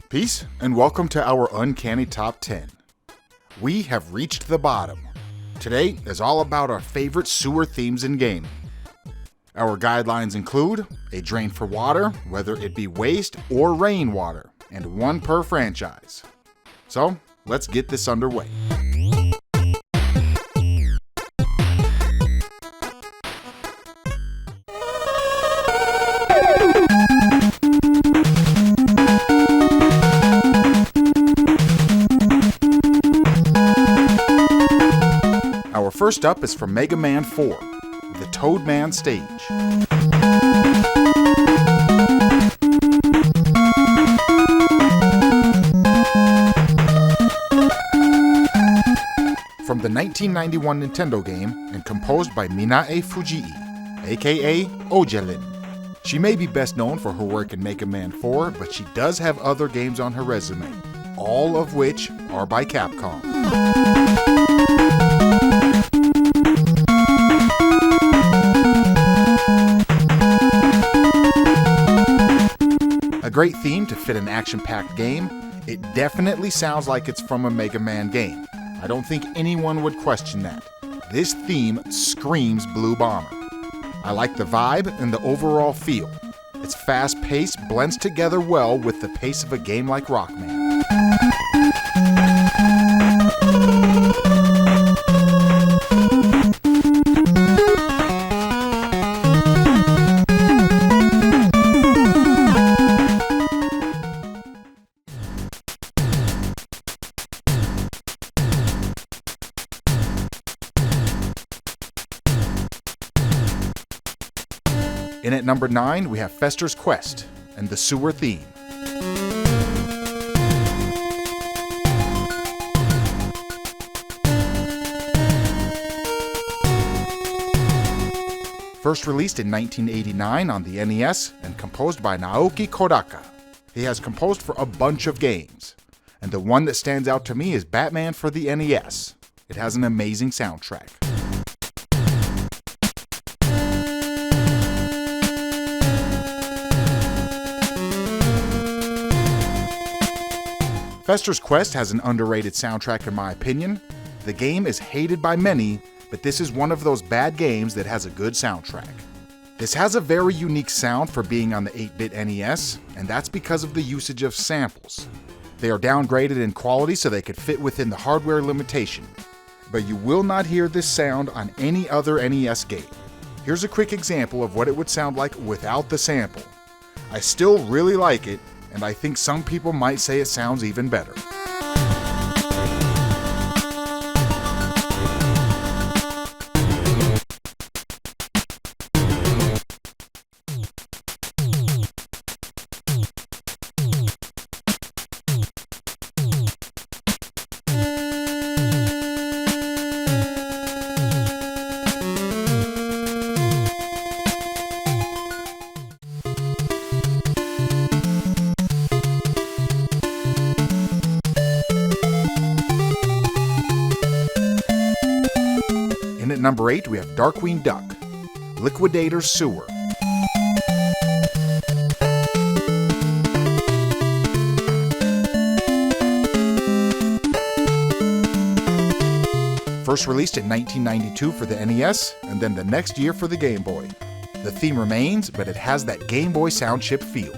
Peace, and welcome to our Uncanny Top 10. We have reached the bottom. Today is all about our favorite sewer themes in gaming. Our guidelines include a drain for water, whether it be waste or rainwater, and one per franchise. So, let's get this underway. Our first up is from Mega Man 4, the Toadman stage. From the 1991 Nintendo game and composed by Minae Fujii, aka Ojelin. She may be best known for her work in Mega Man 4, but she does have other games on her resume, all of which are by Capcom. A great theme to fit an action-packed game, it definitely sounds like it's from a Mega Man game. I don't think anyone would question that. This theme screams Blue Bomber. I like the vibe and the overall feel. It's fast-paced, blends together well with the pace of a game like Rockman. In at number 9, we have Fester's Quest and the sewer theme. First released in 1989 on the NES and composed by Naoki Kodaka. He has composed for a bunch of games, and the one that stands out to me is Batman for the NES. It has an amazing soundtrack. Fester's Quest has an underrated soundtrack in my opinion. The game is hated by many, but this is one of those bad games that has a good soundtrack. This has a very unique sound for being on the 8-bit NES, and that's because of the usage of samples. They are downgraded in quality so they could fit within the hardware limitation, but you will not hear this sound on any other NES game. Here's a quick example of what it would sound like without the sample. I still really like it, and I think some people might say it sounds even better. In at number 8, we have Darkwing Duck, Liquidator Sewer. First released in 1992 for the NES, and then the next year for the Game Boy. The theme remains, but it has that Game Boy sound chip feel.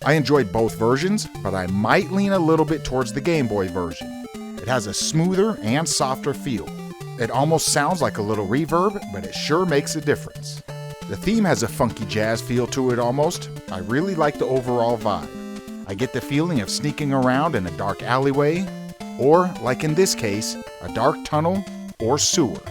I enjoyed both versions, but I might lean a little bit towards the Game Boy version. It has a smoother and softer feel. It almost sounds like a little reverb, but it sure makes a difference. The theme has a funky jazz feel to it almost. I really like the overall vibe. I get the feeling of sneaking around in a dark alleyway, or, like in this case, a dark tunnel or sewer.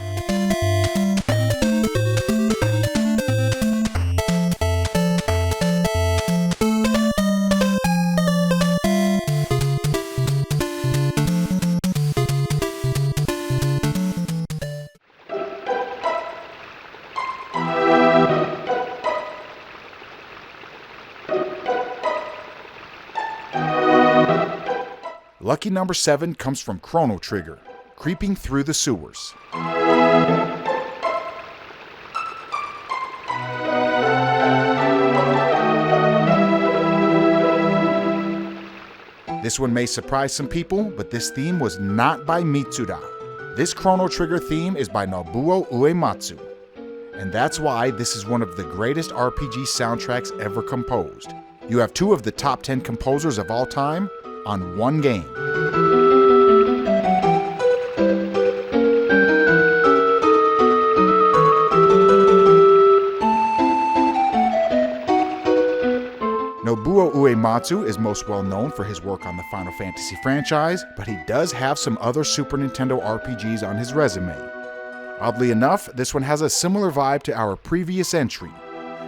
Lucky number 7 comes from Chrono Trigger, Creeping Through the Sewers. This one may surprise some people, but this theme was not by Mitsuda. This Chrono Trigger theme is by Nobuo Uematsu. And that's why this is one of the greatest RPG soundtracks ever composed. You have two of the top 10 composers of all time on one game. Nobuo Uematsu is most well known for his work on the Final Fantasy franchise, but he does have some other Super Nintendo RPGs on his resume. Oddly enough, this one has a similar vibe to our previous entry,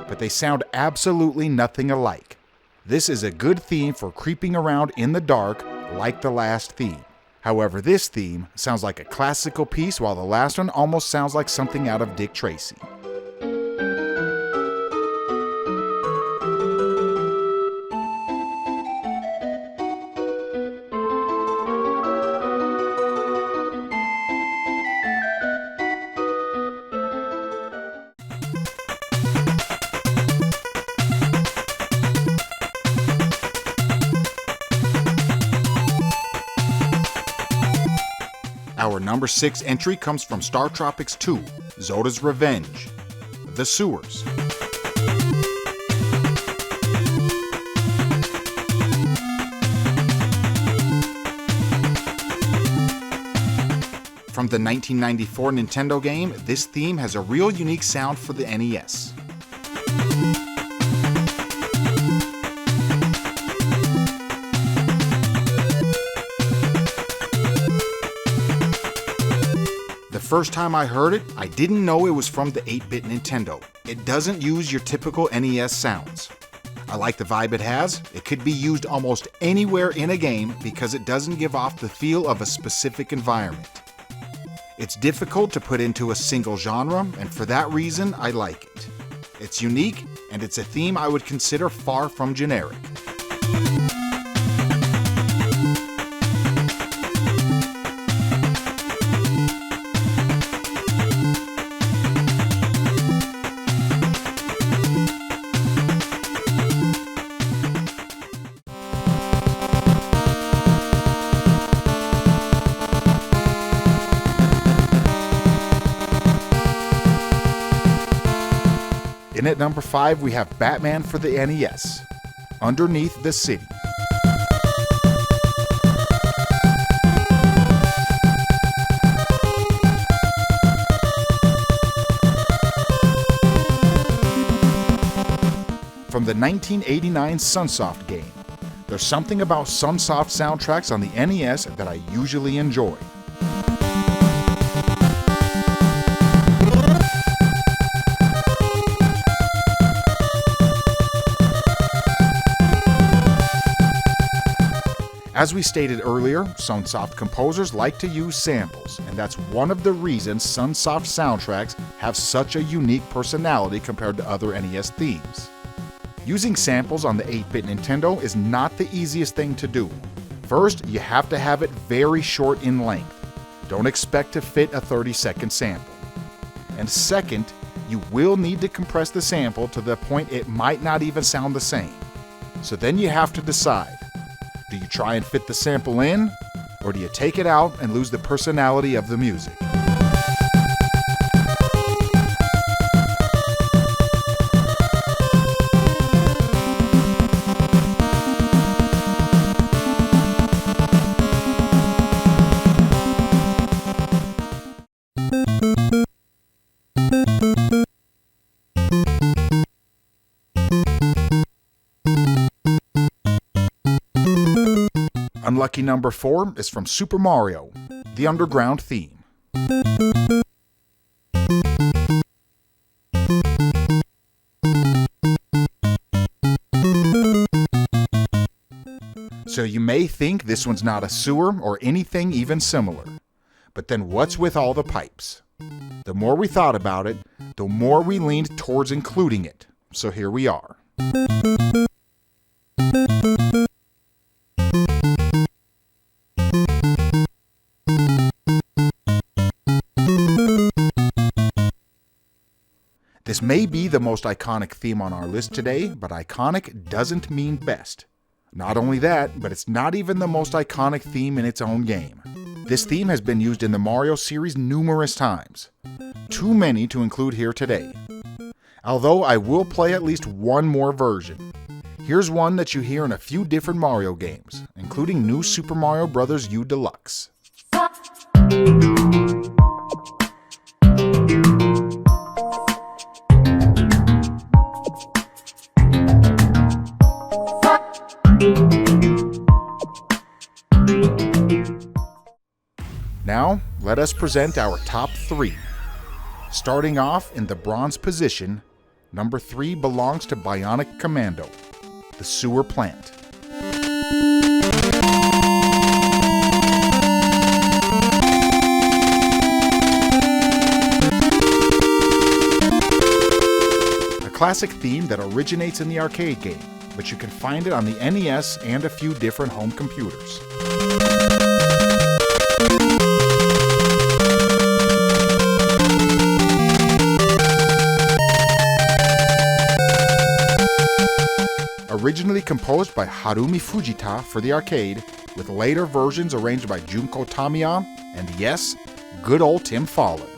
but they sound absolutely nothing alike. This is a good theme for creeping around in the dark, like the last theme. However, this theme sounds like a classical piece, while the last one almost sounds like something out of Dick Tracy. Our number 6 entry comes from Startropics 2, Zoda's Revenge, The Sewers. From the 1994 Nintendo game, this theme has a real unique sound for the NES. The first time I heard it, I didn't know it was from the 8-bit Nintendo. It doesn't use your typical NES sounds. I like the vibe it has. It could be used almost anywhere in a game because it doesn't give off the feel of a specific environment. It's difficult to put into a single genre, and for that reason, I like it. It's unique, and it's a theme I would consider far from generic. In at number 5, we have Batman for the NES, Underneath the City. From the 1989 Sunsoft game. There's something about Sunsoft soundtracks on the NES that I usually enjoy. As we stated earlier, Sunsoft composers like to use samples, and that's one of the reasons Sunsoft soundtracks have such a unique personality compared to other NES themes. Using samples on the 8-bit Nintendo is not the easiest thing to do. First, you have to have it very short in length. Don't expect to fit a 30-second sample. And second, you will need to compress the sample to the point it might not even sound the same. So then you have to decide. Do you try and fit the sample in, or do you take it out and lose the personality of the music? Unlucky number 4 is from Super Mario, the Underground theme. So you may think this one's not a sewer or anything even similar. But then what's with all the pipes? The more we thought about it, the more we leaned towards including it. So here we are. This may be the most iconic theme on our list today, but iconic doesn't mean best. Not only that, but it's not even the most iconic theme in its own game. This theme has been used in the Mario series numerous times. Too many to include here today. Although I will play at least one more version. Here's one that you hear in a few different Mario games, including New Super Mario Bros. U Deluxe. Now, let us present our top 3. Starting off in the bronze position, number 3 belongs to Bionic Commando, the sewer plant. A classic theme that originates in the arcade game, but you can find it on the NES and a few different home computers. Originally composed by Harumi Fujita for the arcade, with later versions arranged by Junko Tamiya, and yes, good old Tim Follin.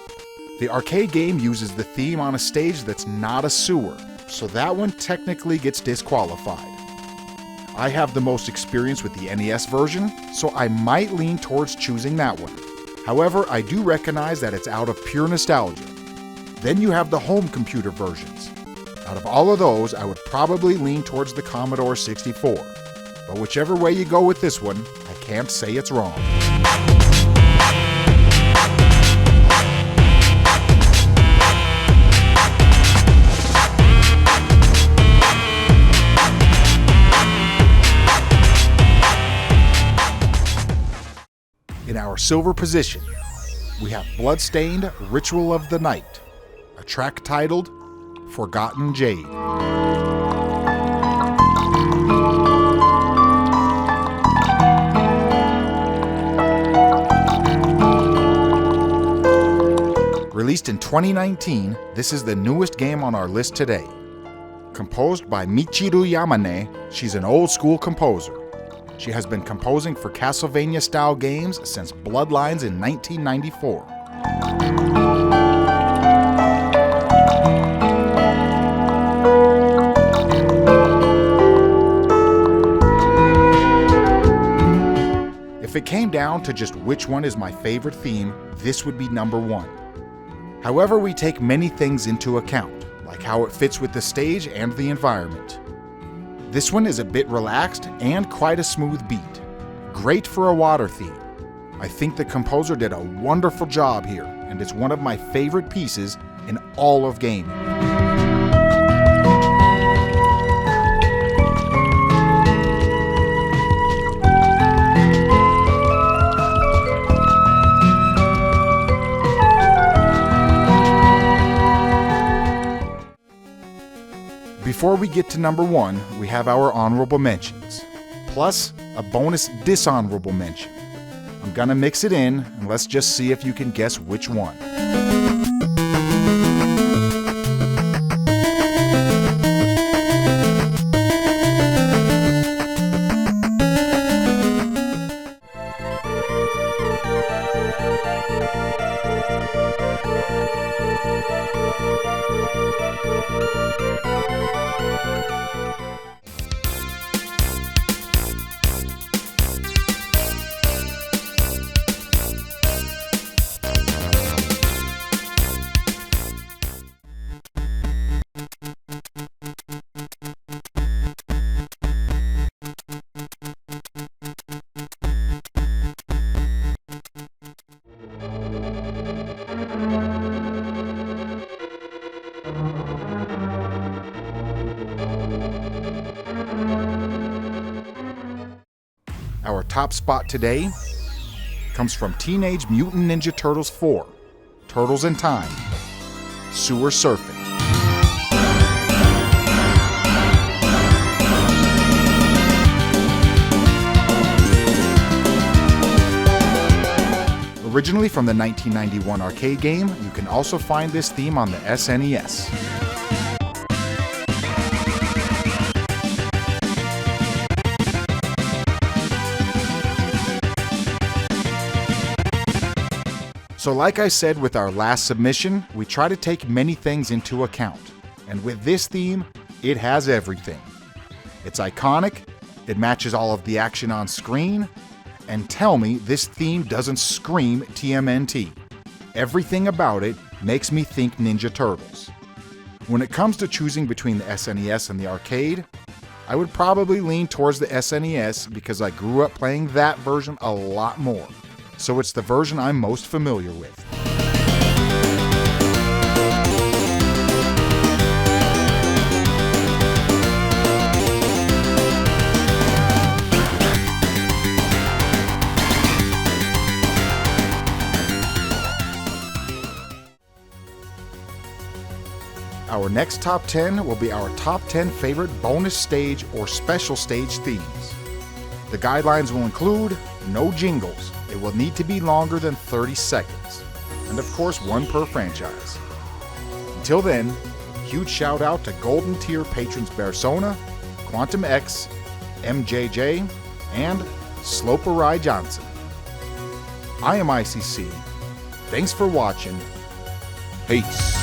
The arcade game uses the theme on a stage that's not a sewer, so that one technically gets disqualified. I have the most experience with the NES version, so I might lean towards choosing that one. However, I do recognize that it's out of pure nostalgia. Then you have the home computer versions. Out of all of those, I would probably lean towards the Commodore 64. But whichever way you go with this one, I can't say it's wrong. In our silver position, we have Bloodstained Ritual of the Night, a track titled Forgotten Jade. Released in 2019, this is the newest game on our list today. Composed by Michiru Yamane, she's an old-school composer. She has been composing for Castlevania-style games since Bloodlines in 1994. If it came down to just which one is my favorite theme, this would be number 1. However, we take many things into account, like how it fits with the stage and the environment. This one is a bit relaxed and quite a smooth beat. Great for a water theme. I think the composer did a wonderful job here, and it's one of my favorite pieces in all of gaming. Before we get to number 1, we have our honorable mentions, plus a bonus dishonorable mention. I'm gonna mix it in, and let's just see if you can guess which one. Our top spot today comes from Teenage Mutant Ninja Turtles 4, Turtles in Time, Sewer Surfing. Originally from the 1991 arcade game, you can also find this theme on the SNES. So like I said with our last submission, we try to take many things into account. And with this theme, it has everything. It's iconic, it matches all of the action on screen, and tell me this theme doesn't scream TMNT. Everything about it makes me think Ninja Turtles. When it comes to choosing between the SNES and the arcade, I would probably lean towards the SNES because I grew up playing that version a lot more. So it's the version I'm most familiar with. Our next top 10 will be our top 10 favorite bonus stage or special stage themes. The guidelines will include no jingles. It will need to be longer than 30 seconds. And of course, one per franchise. Until then, huge shout out to Golden Tier patrons Bersona, Quantum X, MJJ, and Sloperij Janssen. I am ICC. Thanks for watching. Peace.